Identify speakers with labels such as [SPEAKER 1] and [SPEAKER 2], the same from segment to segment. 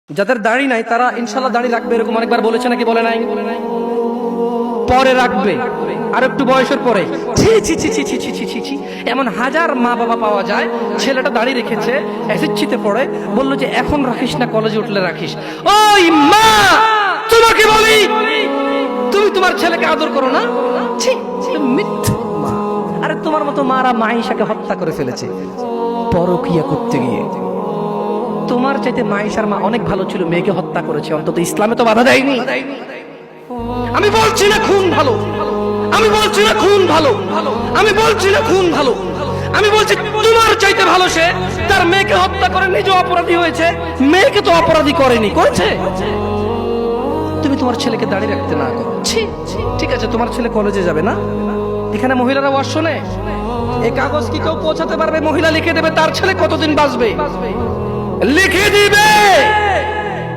[SPEAKER 1] যাদের দাড়ি নাই তারা ইনশাআল্লাহ দাড়ি রাখবে, এরকম অনেকবার বলেছে নাকি বলে নাই? পরে রাখবে, আর একটু বয়সের পরে। ছি ছি ছি ছি ছি ছি ছি ছি ছি। এমন হাজার মা বাবা পাওয়া যায়, ছেলেটা দাড়ি রেখেছে, এসএসসিতে পড়ে, বললো যে এখন রাখিস না, কলেজে উঠলে রাখিস। ওই মা, তোমাকে বলি, তুমি তোমার ছেলেকে আদর করো না? ছি, মিথ্যা মা। আরে তোমার মতো মারা মাইশাকে হত্যা করে ফেলেছে পরকিয়া করতে গিয়ে। তোমার চাইতে মাইশার মা অনেক ভালো ছিল, মেয়েকে হত্যা করেছে, অন্তত ইসলামে তো বাধা দেয়নি। আমি বলছি না খুন ভালো, আমি বলছি না খুন ভালো, আমি বলছি না খুন ভালো, আমি বলছি তোমার চাইতে ভালো সে তার মেয়েকে হত্যা করে নিজে অপরাধী হয়েছে, মেয়েকে তো অপরাধী করেনি, করেছে। তুমি তোমার ছেলেকে দাঁড়িয়ে রাখতে না করো। ঠিক আছে, তোমার ছেলে কলেজে যাবে না, এখানে মহিলারা ওয়াজ শোনে, এই কাগজ কি কেউ পৌঁছাতে পারবে? মহিলা লিখে দেবে তার ছেলে কতদিন বাঁচবে, লিখে দিবে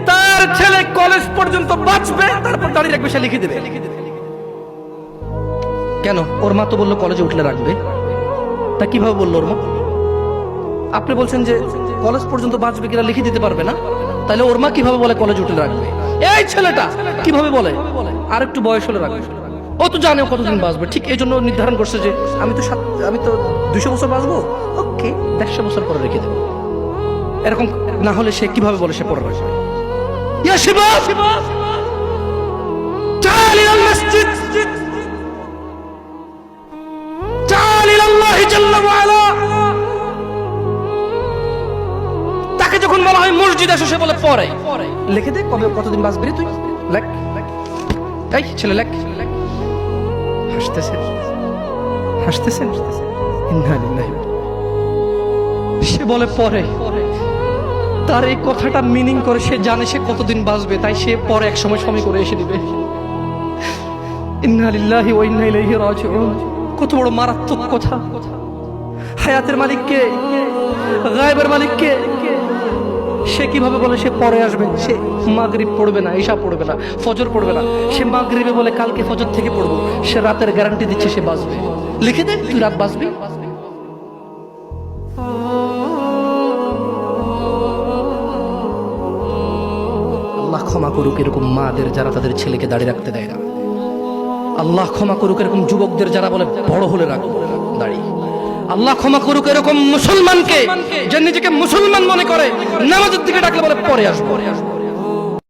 [SPEAKER 1] তার ছেলে কলেজ পর্যন্ত বাঁচবে, তারপর দাঁড়িয়ে রাখবে, সে লিখে দেবে। কেন? ওর মা তো বললো কলেজে উঠলে রাখবে, তা কিভাবে বললো ওর মা? আপনি বলছেন যে কলেজ পর্যন্ত বাঁচবে, কিনা লিখে দিতে পারবে না, তাহলে ওর মা কিভাবে বলে কলেজে উঠলে রাখবে? এই ছেলেটা কিভাবে বলে আর একটু বয়স হলে রাখবে? ও তো জানে ও কতদিন বাঁচবে, ঠিক এই জন্য নির্ধারণ করছে যে আমি তো 200 বছর বাঁচবো, ওকে 150 বছর পরে রেখে দেবো। এরকম না হলে সে কিভাবে বলে সে পরে রাখবে? ইয়া শিবাব, تعال إلى المسجد، تعال إلى الله جل وعلا। তাকে যখন বলা হয় মসজিদে এসে, সে বলে পরে। লিখে দে কবে কতদিন বাঁচবি রে তুই, লেখ। এই ছেলে লেখ। হাসতেছেন, হাসতেছেন। ইন্না লিল্লাহি। সে বলে পরে। তার এই কথাটা মিনিং করে সে জানে সে কতদিন বাঁচবে, তাই সে পরে এক সময় করে এসে দিবে। ইন্না লিল্লাহি ওয়া ইন্না ইলাইহি রাজিউন। কত বড় মারাত্মক কথা। হায়াতের মালিক কে? গায়েবের মালিক কে? সে কিভাবে বলে সে পরে আসবে? সে মাগরিব পড়বে না, ইশা পড়বে না, ফজর পড়বে না, সে মাগরিবে বলে কালকে ফজর থেকে পড়বো, সে রাতের গ্যারান্টি দিচ্ছে সে বাঁচবে। লিখে দে তুই রাত বাঁচবি। আল্লাহ ক্ষমা করুক এরকম মাদের যারা তাদের ছেলেকে দাঁড়িয়ে রাখতে দেয় না। আল্লাহ ক্ষমা করুক এরকম যুবকদের যারা বলে বড় হলে রাখবো দাড়ি। আল্লাহ ক্ষমা করুক এরকম মুসলমানকে যে নিজেকে মুসলমান মনে করে, নামাজের দিকে ডাকলে বলে পরে আসবো।